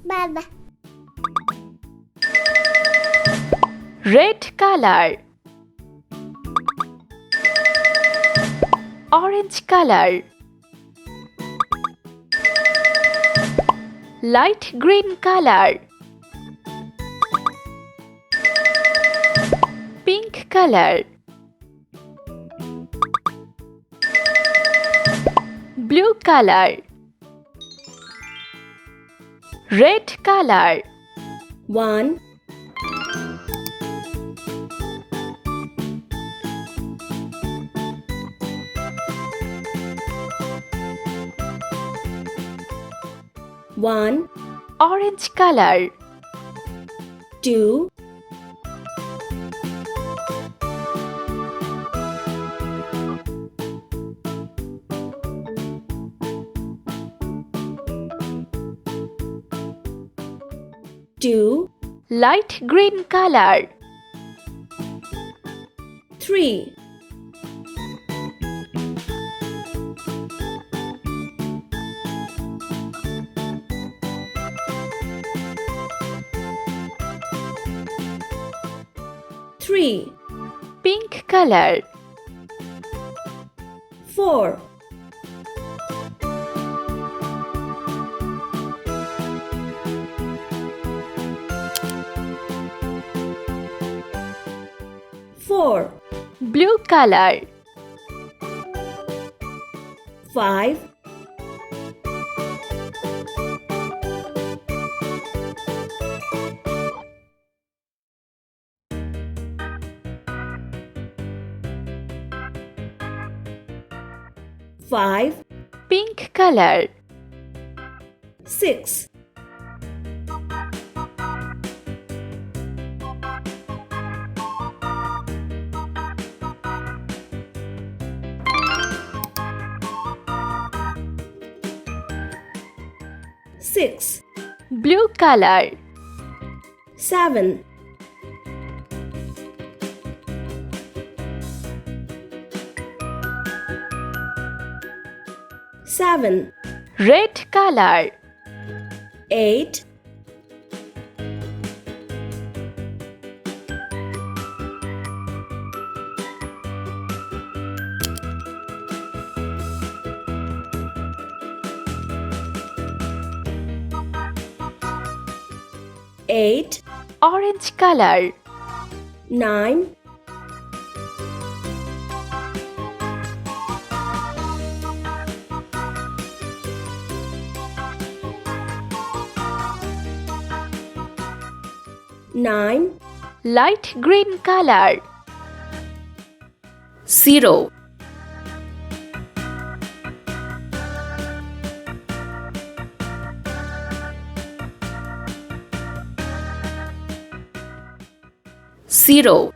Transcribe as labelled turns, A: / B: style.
A: Baba.
B: Red color. Orange color. Light green color. Pink color. Blue color. Red color.
C: 1 1
B: Orange color.
C: 2 2
B: Light green color.
C: 3 3
B: Pink color.
C: 4 4
B: Blue color.
C: 5 5
B: Pink color.
C: 6 6
B: Blue color.
C: 7 7
B: Red color.
C: 8 8
B: Orange color.
C: 9 9
B: Light green color.
C: 0 0